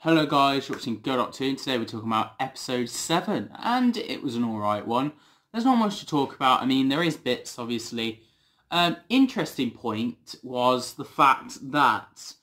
Hello guys, you're watching Go Doctor, and today we're talking about episode 7, and it was an alright one. There's not much to talk about. I mean, there is bits, obviously. Interesting point was the fact that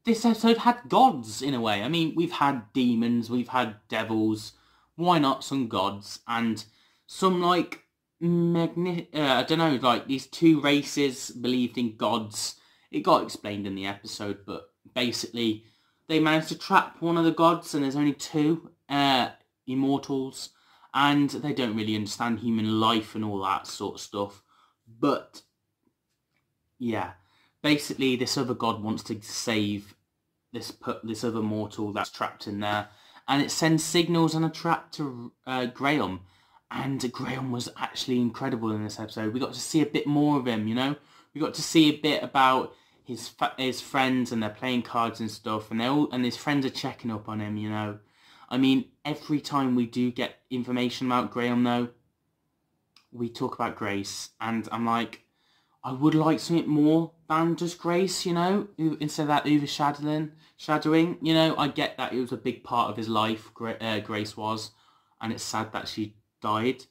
this episode had gods, in a way. I mean, we've had demons, we've had devils, why not some gods? And some, like, I don't know, like, these two races believed in gods. It got explained in the episode, but basically they managed to trap one of the gods, and there's only two immortals, and they don't really understand human life and all that sort of stuff. But yeah, basically this other god wants to save this other mortal that's trapped in there, and it sends signals and a trap to Graham. And Graham was actually incredible in this episode. We got to see a bit more of him, you know. We got to see a bit about his friends, and they're playing cards and stuff, and his friends are checking up on him, you know. I mean, every time we do get information about Graham, though, we talk about Grace, and I'm like, I would like something more than just Grace, you know, instead of that overshadowing, you know. I get that it was a big part of his life, Grace was, and it's sad that she died,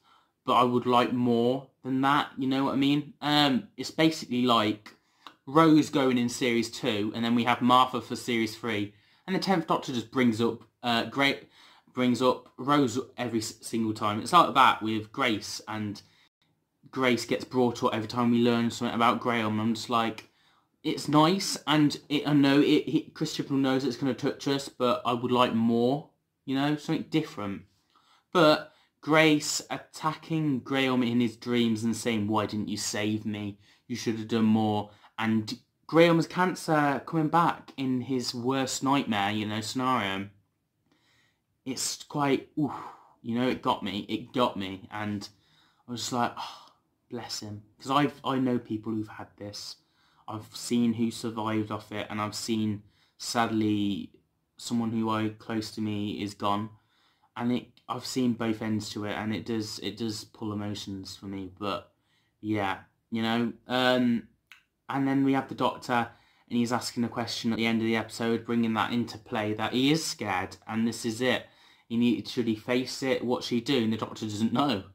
but I would like more than that, you know what I mean? It's basically like Rose going in series 2, and then we have Martha for series 3, and the 10th Doctor just brings up Rose every single time. It's like that with Grace, and Grace gets brought up every time we learn something about Graham. I'm just like, it's nice, and I know Chris Chibnall knows it's going to touch us, but I would like more, you know, something different. But Grace attacking Graham in his dreams and saying, "Why didn't you save me? You should have done more." And Graham's cancer coming back in his worst nightmare, you know, scenario. It's quite, oof, you know, it got me, and I was just like, oh, bless him. Because I know people who've had this. I've seen who survived off it, and I've seen, sadly, someone who close to me is gone. And I've seen both ends to it, and it does pull emotions for me. But yeah, you know, and then we have the Doctor, and he's asking a question at the end of the episode, bringing that into play, that he is scared, and this is it. Should he face it? What should he do? And the Doctor doesn't know.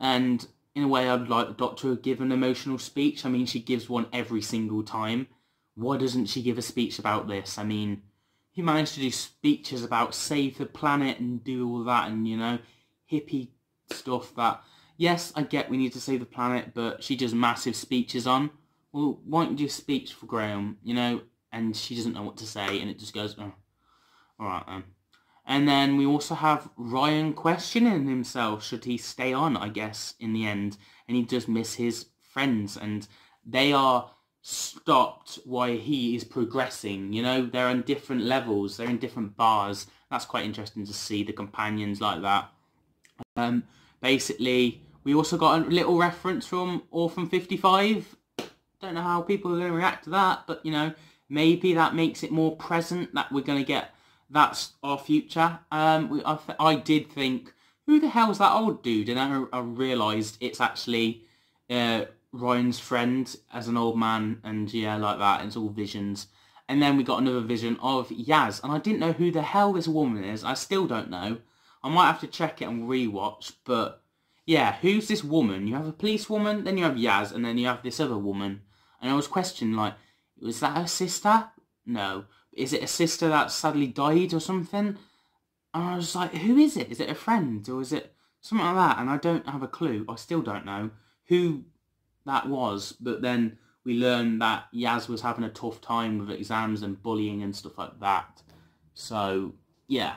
And in a way, I'd like the Doctor to give an emotional speech. I mean, she gives one every single time. Why doesn't she give a speech about this? I mean, he managed to do speeches about save the planet and do all that, and, you know, hippie stuff that, yes, I get we need to save the planet, but she does massive speeches on. Well, why don't you do a speech for Graham, you know? And she doesn't know what to say, and it just goes, oh, alright then. And then we also have Ryan questioning himself, should he stay on, I guess, in the end. And he does miss his friends, and they are stopped while he is progressing, you know? They're on different levels, they're in different bars. That's quite interesting to see, the companions like that. Basically, we also got a little reference from Orphan 55. Don't know how people are going to react to that, but, you know, maybe that makes it more present that we're going to get, that's our future. I did think, who the hell's that old dude? And I realised it's actually Ryan's friend as an old man, and yeah, like that. It's all visions. And then we got another vision of Yaz, and I didn't know who the hell this woman is. I still don't know. I might have to check it and rewatch, but yeah, who's this woman? You have a police woman, then you have Yaz, and then you have this other woman. And I was questioning, like, was that her sister? No. Is it a sister that sadly died or something? And I was like, who is it? Is it a friend? Or is it something like that? And I don't have a clue. I still don't know who that was. But then we learned that Yaz was having a tough time with exams and bullying and stuff like that. So, yeah.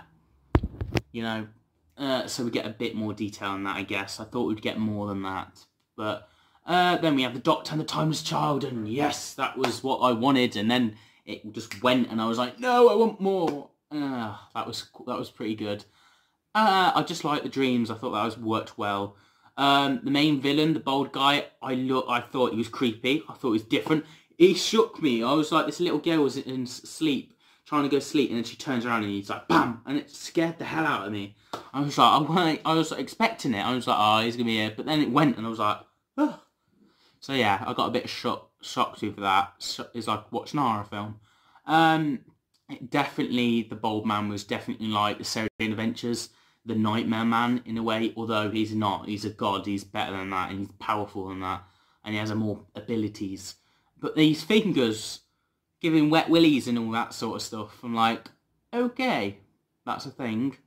You know, so we get a bit more detail on that, I guess. I thought we'd get more than that. But then we have the Doctor and the Timeless Child, and yes, that was what I wanted. And then it just went, and I was like, no, I want more. That was pretty good. I just like the dreams. I thought that worked well. The main villain, the bald guy, I thought he was creepy. I thought he was different. He shook me. I was like, this little girl was in sleep, trying to go to sleep, and then she turns around and he's like, bam, and it scared the hell out of me. I was like, I was expecting it. I was like, oh, he's gonna be here, but then it went, and I was like, oh. So yeah, I got a bit of shocked with that. It's like watching a horror film. Definitely the Bald Man was definitely like the Sarah Jane Adventures, the Nightmare Man in a way, although he's not. He's a god, he's better than that, and he's powerful than that, and he has more abilities. But these fingers giving wet willies and all that sort of stuff, I'm like, okay, that's a thing.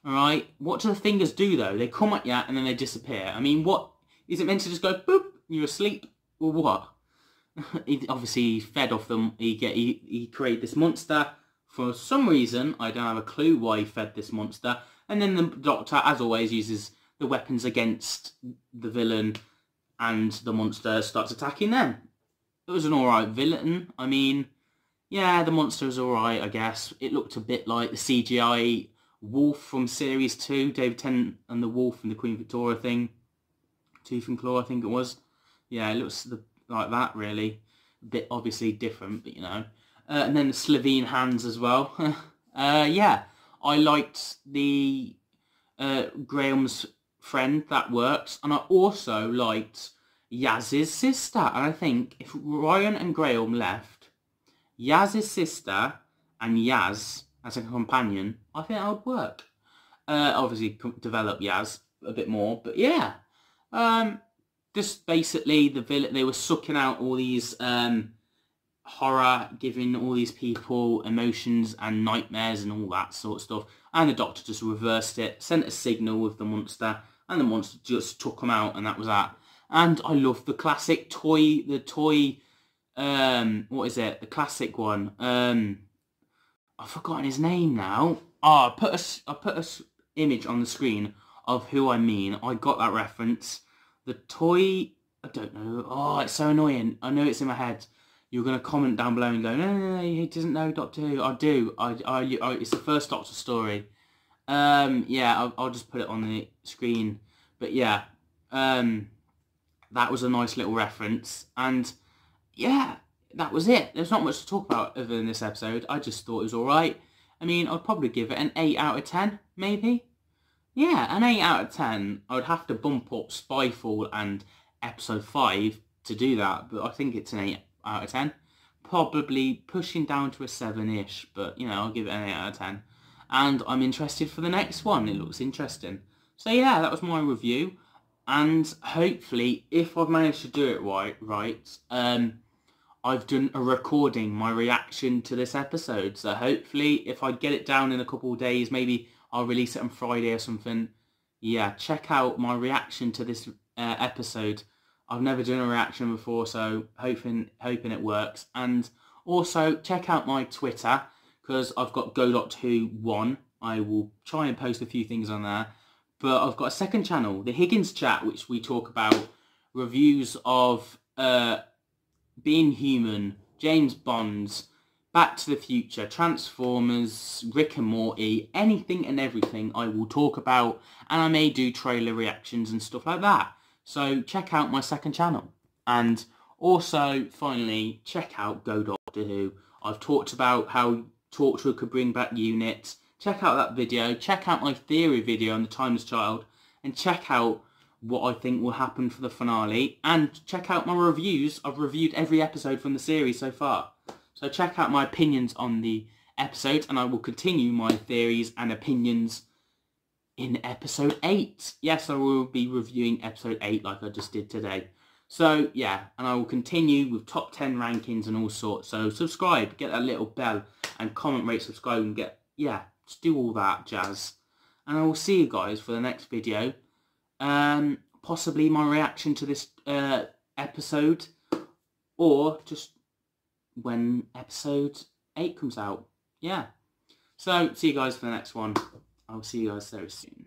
Alright, what do the fingers do though? They come at you and then they disappear. I mean, what, is it meant to just go boop, and you're asleep, or what? Obviously he fed off them, he created this monster. For some reason, I don't have a clue why he fed this monster. And then the Doctor, as always, uses the weapons against the villain, and the monster starts attacking them. It was an alright villain. I mean, yeah, the monster was alright, I guess. It looked a bit like the CGI wolf from Series 2, David Tennant and the wolf and the Queen Victoria thing. Tooth and Claw, I think it was. Yeah, it looks like that, really. A bit obviously different, but you know. And then the Slovene hands as well. Yeah, I liked the Graham's friend, that works. And I also liked Yaz's sister. And I think if Ryan and Graham left, Yaz's sister and Yaz as a companion, I think that would work. Obviously, develop Yaz a bit more. But yeah, just basically the villain, they were sucking out all these horror, giving all these people emotions and nightmares and all that sort of stuff. And the Doctor just reversed it, sent a signal with the monster, and the monster just took them out, and that was that. And I love the classic toy, what is it? The classic one. I've forgotten his name now. Oh, I put a image on the screen of who I mean. I got that reference. The toy, I don't know. Oh, it's so annoying. I know it's in my head. You're going to comment down below and go, no, he doesn't know Doctor Who. I do. It's the first Doctor story. Yeah, I'll just put it on the screen. But yeah, that was a nice little reference. And yeah, that was it. There's not much to talk about other than this episode. I just thought it was alright. I mean, I'd probably give it an 8 out of 10, maybe. Yeah, an 8 out of 10. I would have to bump up Spyfall and episode 5 to do that. But I think it's an 8 out of 10. Probably pushing down to a 7-ish. But, you know, I'll give it an 8 out of 10. And I'm interested for the next one. It looks interesting. So yeah, that was my review. And hopefully, if I've managed to do it right, I've done a recording, my reaction to this episode. So hopefully, if I get it down in a couple of days, maybe I'll release it on Friday or something. Yeah, check out my reaction to this episode. I've never done a reaction before, so hoping it works. And also, check out my Twitter, because I've got go.who1. I will try and post a few things on there. But I've got a second channel, the Higgins Chat, which we talk about reviews of Being Human, James Bond's, Back to the Future, Transformers, Rick and Morty, anything and everything I will talk about, and I may do trailer reactions and stuff like that. So check out my second channel. And also, finally, check out Go Doctor Who. I've talked about how Torchwood could bring back units. Check out that video. Check out my theory video on the Timeless Child. And check out what I think will happen for the finale. And check out my reviews. I've reviewed every episode from the series so far. So check out my opinions on the episode. And I will continue my theories and opinions in episode 8. Yes, I will be reviewing episode 8 like I just did today. So, yeah, and I will continue with top 10 rankings and all sorts. So subscribe, get that little bell, and comment, rate, subscribe, and get, yeah, just do all that jazz. And I will see you guys for the next video. Possibly my reaction to this episode, or just when episode 8 comes out. Yeah. So, see you guys for the next one. I'll see you guys very soon.